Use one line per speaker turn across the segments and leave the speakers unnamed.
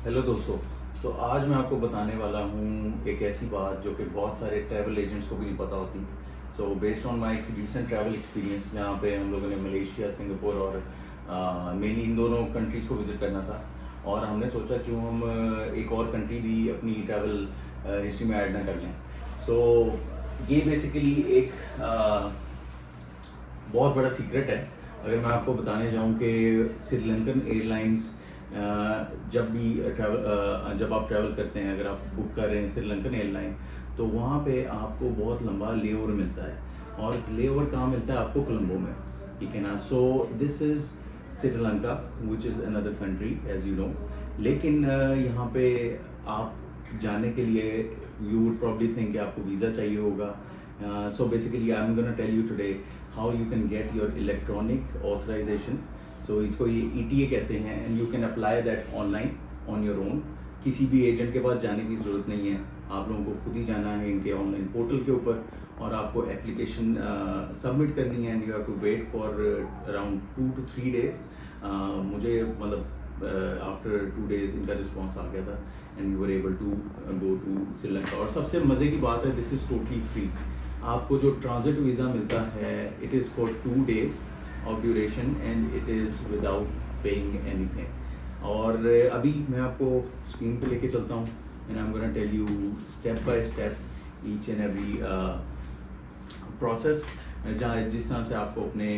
Hello दोस्तों। आज मैं आपको बताने वाला हूँ एक ऐसी बात जो कि बहुत सारे ट्रैवल एजेंट्स को भी नहीं पता होती। Based on my recent travel experience, जहाँ पे हम लोगों ने मलेशिया, सिंगापुर और मेनली इन दोनों कंट्रीज़ को विज़िट करना था, और हमने सोचा क्यों हम एक और कंट्री भी अपनी ट्रैवल हिस्ट्री में ऐड ना कर लें। ये बेसिकली एक बहुत बड़ा सीक्रेट है। अगर मैं आपको बताने जाऊं कि श्रीलंकन एयरलाइंस जब आप ट्रैवल करते हैं, अगर आप बुक कर रहे हैं श्रीलंकन एयरलाइन, तो वहाँ पे आपको बहुत लंबा ले ओवर मिलता है। और ले ओवर कहाँ मिलता है? आपको कोलंबो में, ठीक है ना। This is Sri Lanka which is another country as you know. लेकिन यहाँ पे आप जाने के लिए यू वुड प्रॉब्ली थिंक कि आपको वीज़ा चाहिए होगा। Basically I'm gonna tell you today how you can get your electronic authorization. इसको ये ETA कहते हैं, and you can apply that online on your own. किसी भी एजेंट के पास जाने की ज़रूरत नहीं है, आप लोगों को खुद ही जाना है इनके ऑनलाइन पोर्टल के ऊपर, और आपको एप्लीकेशन सबमिट करनी है, and you have to wait for around 2 to 3 days। मुझे मतलब आफ्टर 2 days इनका रिस्पॉन्स आ गया था, and you were able to go to Sri Lanka. और सबसे मज़े की बात है, दिस इज़ टोटली फ्री। आपको जो ट्रांजिट वीज़ा मिलता है, it is for 2 days of duration, and it is without paying anything. और अभी मैं आपको स्क्रीन पे लेके चलता हूँ, and I am gonna tell you step by step each and every process, जहाँ जिस तरह से आपको अपने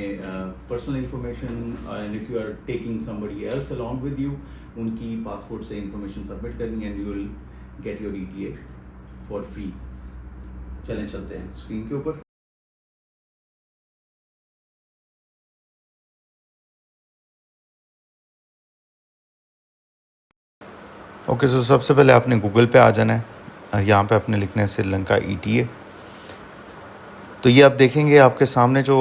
personal information, and if you are taking somebody else along with you, उनकी पासपोर्ट से इंफॉर्मेशन सबमिट करनी, and you will get your ETA for free. चलें चलते हैं स्क्रीन के ऊपर।
ओके, सो सबसे पहले आपने गूगल पे आ जाना है और यहाँ पे आपने लिखना है श्रीलंका ETA। तो ये आप देखेंगे आपके सामने जो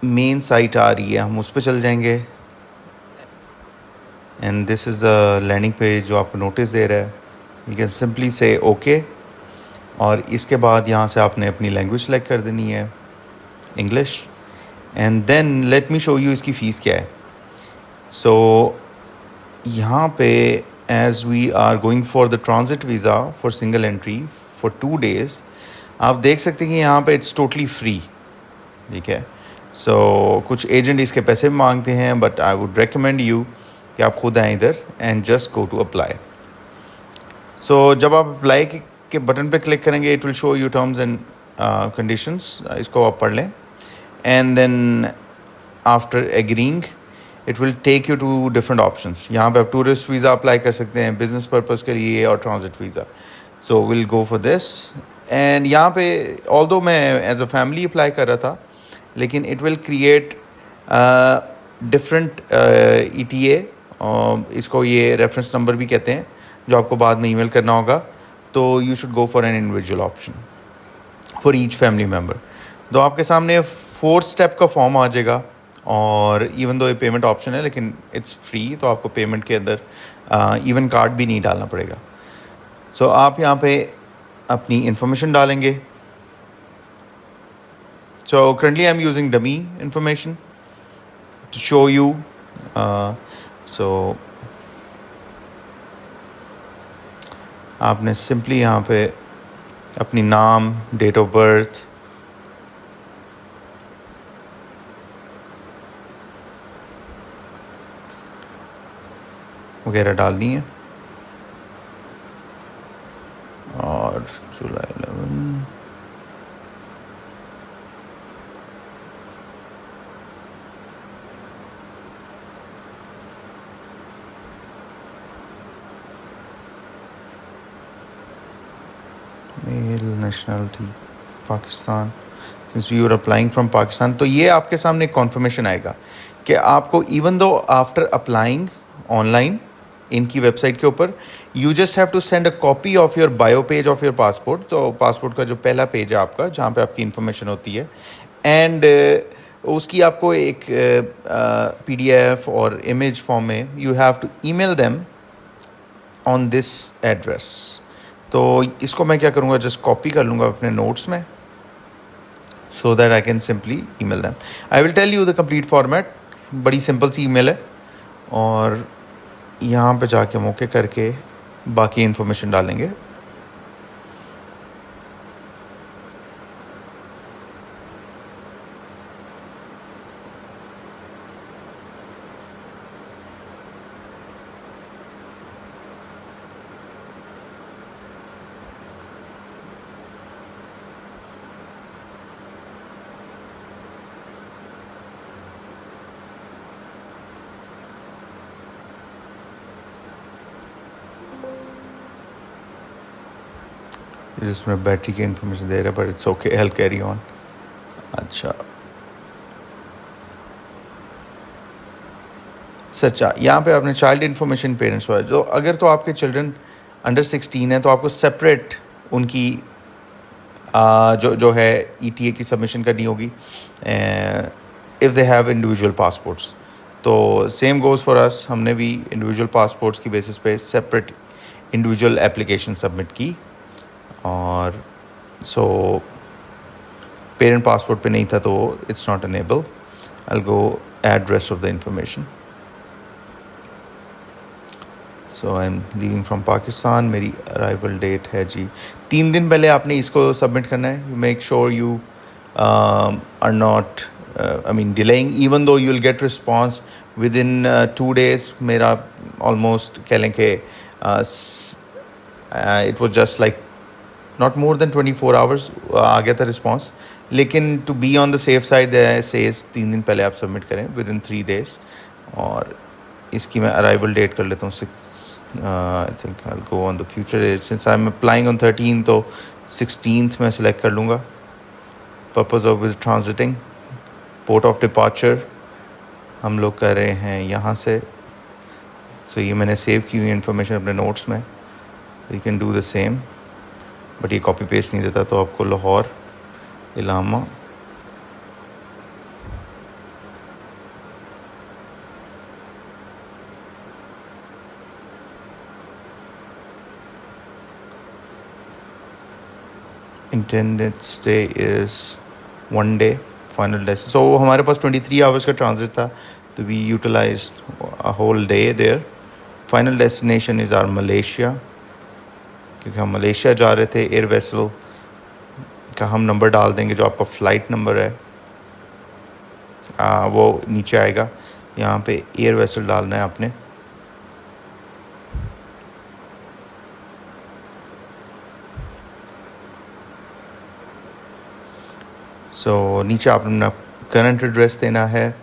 मेन साइट आ रही है, हम उस पर चल जाएंगे, and this is the landing page जो आपको नोटिस दे रहा है। You can simply say okay, और इसके बाद यहाँ से आपने अपनी लैंग्वेज सेलेक्ट कर देनी है, English, and then let me show you इसकी फ़ीस क्या है। यहाँ पे as we are going for the transit visa for single entry for 2 days, आप देख सकते हैं कि यहाँ पे इट्स टोटली फ्री, ठीक है। कुछ एजेंट इसके पैसे भी मांगते हैं, but I would recommend you कि आप खुद आएँ इधर and just go to apply. जब आप अप्लाई के बटन पे क्लिक करेंगे, it will show you terms and conditions, इसको आप पढ़ लें, and then after agreeing it will take you to different options. यहाँ पे आप टूरिस्ट वीज़ा अप्लाई कर सकते हैं, बिजनेस पर्पज़ के लिए, और transit visa. Will go for this, and यहाँ पे ऑल्दो मैं एज अ फैमिली अप्लाई कर रहा था, लेकिन it will create different ETA, इसको ये रेफरेंस नंबर भी कहते हैं, जो आपको बाद में ईमेल करना होगा। तो you should go for an individual option for each family member. तो आपके सामने 4 स्टेप का फॉर्म आ जाएगा, और इवन दो ये पेमेंट ऑप्शन है, लेकिन इट्स फ्री, तो आपको पेमेंट के अंदर इवन कार्ड भी नहीं डालना पड़ेगा। आप यहाँ पे अपनी इंफॉर्मेशन डालेंगे। Currently I am using dummy information to show you. आपने सिंपली यहाँ पे अपनी नाम, डेट ऑफ बर्थ, वगैरह डालनी है, और जुलाई 11, male, nationality Pakistan, since we are applying from Pakistan. तो ये आपके सामने कॉन्फर्मेशन आएगा कि आपको even though after applying online इनकी वेबसाइट के ऊपर, you just have to send a copy of your bio page of your passport. तो पासपोर्ट का जो पहला पेज है आपका, जहाँ पे आपकी इन्फॉर्मेशन होती है, एंड उसकी आपको एक PDF और इमेज फॉर्म में you have to email them on this address. तो इसको मैं क्या करूँगा, जस्ट कॉपी कर लूँगा अपने नोट्स में, so that I can simply email them. I will tell you the complete format, बड़ी सिंपल सी ईमेल है, और यहाँ पे जाके मौके करके बाकी इन्फॉर्मेशन डालेंगे। जिसमें बैटरी की इन्फॉर्मेशन दे रहा है, but it's okay, hello carry on. अच्छा सच्चा, यहाँ पे आपने चाइल्ड इन्फॉर्मेशन पेरेंट्स पर, जो अगर तो आपके चिल्ड्रन अंडर 16 है तो आपको सेपरेट उनकी जो है ETA की सबमिशन करनी होगी if they have individual passports. तो सेम गोज़ फॉर अस, हमने भी इंडिविजुअल पासपोर्ट्स की बेसिस पे सेपरेट इंडिविजुअल एप्लीकेशन सबमिट की, और सो पेरेंट पासपोर्ट पे नहीं था तो it's not enable. I go add rest of the information. So I am leaving from Pakistan, मेरी अराइवल डेट है जी 3 दिन पहले आपने इसको सबमिट करना है। You make sure you are not I mean delaying, even though you will get response within 2 days। मेरा almost कह लें कि it was just like not more than 24 hours आ गया था रिस्पॉन्स, लेकिन to be on the safe side says 3 दिन पहले आप सबमिट करें विद इन 3 days। और इसकी मैं अराइवल डेट कर लेता हूँ, I think I go on the future date, since I am applying on 13 to 16th मैं सिलेक्ट कर लूँगा। Purpose of with transiting, port of departure हम लोग कर रहे हैं यहाँ से। सो ये मैंने सेव की हुई इन्फॉर्मेशन अपने नोट्स में, you can do the same, but ये कॉपी पेस्ट नहीं देता, तो आपको लाहौर इलामा intended stay is 1 day, final destination. So हमारे पास 23 hours का ट्रांजिट था, तो we utilize a whole day there. Final destination is our Malaysia, क्योंकि हम मलेशिया जा रहे थे। एयर वेसल का हम नंबर डाल देंगे, जो आपका फ़्लाइट नंबर है वो नीचे आएगा। यहाँ पे एयर वेसल डालना है आपने। सो नीचे आपने अपना करंट एड्रेस देना है।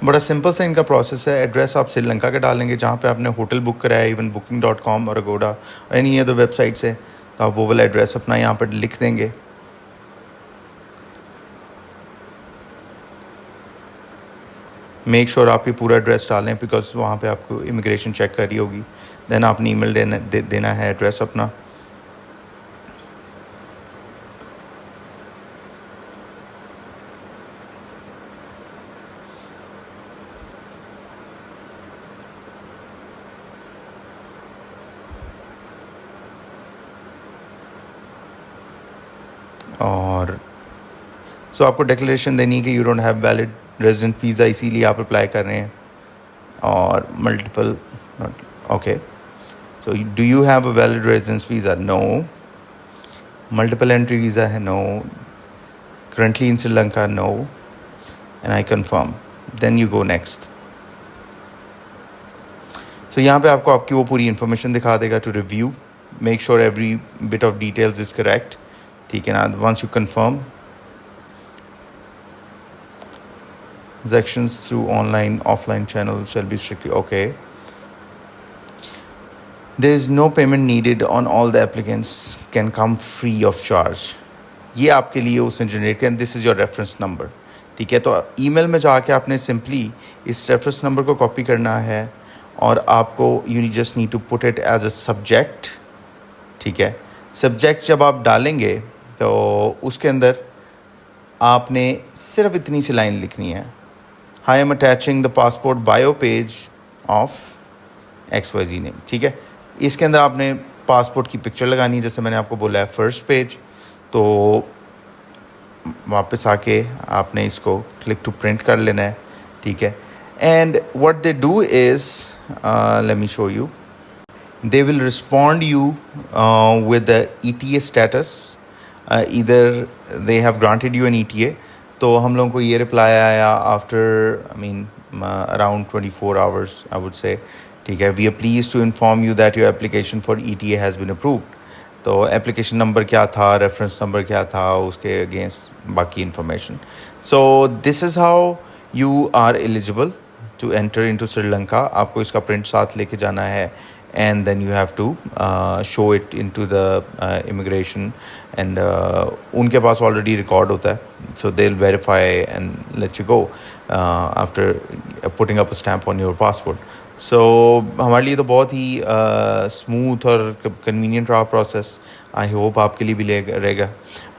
बड़ा सिंपल सा इनका प्रोसेस है। एड्रेस आप श्रीलंका का डालेंगे, जहाँ पे आपने होटल बुक कराया, इवन booking.com और अगोडा और एनी अदर वेबसाइट से, तो आप वो वाला एड्रेस अपना यहाँ पर लिख देंगे। मेक श्योर आप ये पूरा एड्रेस डालें, बिकॉज वहाँ पे आपको इमिग्रेशन चेक कर रही होगी। देन आपने ईमेल देना है एड्रेस अपना। और सो आपको डिक्लेरेशन देनी है कि you don't have valid resident visa, इसीलिए आप अप्लाई कर रहे हैं। और multiple, okay, so do you have a valid residence visa? No. Multiple entry visa है? No. Currently in Sri Lanka? No. And I confirm, then you go next. So यहाँ पे आपको आपकी वो पूरी इन्फॉर्मेशन दिखा देगा to review, make sure every bit of details is correct, ठीक है ना। Once you confirm, transactions through online offline channels shall be strictly okay. There is no payment needed on all the applicants can come free of charge. ये आपके लिए उसने generate किया, this is your reference number, ठीक है। तो email में जाके आपने सिंपली इस रेफरेंस नंबर को कॉपी करना है, और आपको you just need to put it as a subject, ठीक है। सब्जेक्ट जब आप डालेंगे तो उसके अंदर आपने सिर्फ इतनी सी लाइन लिखनी है, I am attaching the passport bio page of XYZ name, ठीक है। इसके अंदर आपने पासपोर्ट की पिक्चर लगानी है, जैसे मैंने आपको बोला है फर्स्ट पेज। तो वापस आके आपने इसको क्लिक टू प्रिंट कर लेना है, ठीक है। And what they do is, late me show you, they will respond you with the ETA status. Either they have granted you an ETA, तो हम लोगों को ये रिप्लाई आया after around 24 hours I would say, ठीक है। We are pleased to inform you that your application for ETA has been approved. तो application number क्या था, रेफरेंस नंबर क्या था, उसके अगेंस्ट बाकी information. So this is how you are eligible to enter into Sri Lanka. आपको इसका प्रिंट साथ लेके जाना है, and then you have to show it into the immigration, and उनके पास already record होता है, so they'll verify and let you go after putting up a stamp on your passport. So हमारे लिए तो बहुत ही स्मूथ और कन्वीनियंट रहा process. I hope आपके लिए भी रहेगा।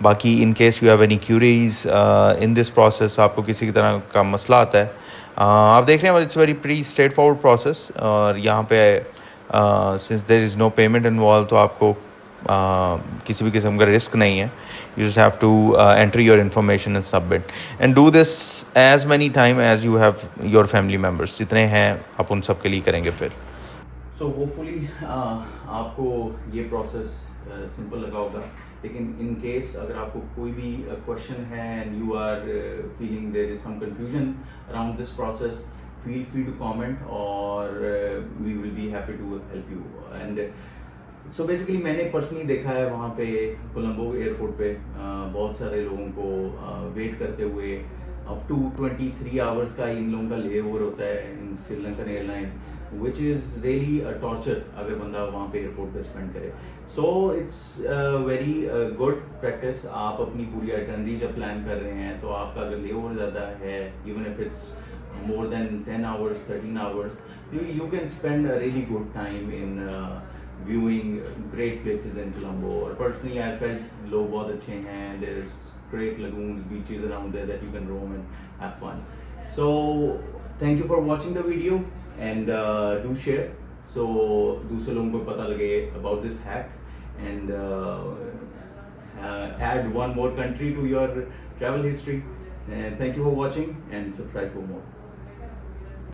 बाकी in case you have any curies in this process, आपको किसी की तरह का मसला आता है, आप देख रहे हैं, it's very pretty straightforward process. और यहाँ पे since there is no payment involve, तो आपको किसी भी किस्म का रिस्क नहीं है। You just have to enter your information and submit, and do this as many time as you have your family members, जितने हैं आप उन सब के लिए करेंगे फिर।
सो होपफुली आपको ये प्रोसेस सिंपल लगा होगा, लेकिन इन केस अगर आपको कोई भी क्वेश्चन है and you are feeling there is some confusion around this process, feel free to comment, or we will be happy to help you. And so basically मैंने personally देखा है वहाँ पे कोलंबो एयरपोर्ट पे बहुत सारे लोगों को वेट करते हुए अप टू 23 आवर्स का इन लोगों का ले ओवर होता है in Sri Lankan airline, which is really a torture अगर बंदा वहाँ पे एयरपोर्ट पे स्पेंड करे। So it's very good practice. आप अपनी पूरी आइटनरी जब प्लान कर रहे हैं, तो आपका अगर ले ओवर ज़्यादा है, even if it's more than 10 hours, 13 hours, you can spend a really good time in viewing great places in Colombo. Or personally, I felt लोग बहुत अच्छे हैं, there's great lagoons, beaches around there that you can roam and have fun. So thank you for watching the video, and do share so दूसरे लोगों को पता लगे about this hack, and add one more country to your travel history. Thank you for watching, and subscribe for more.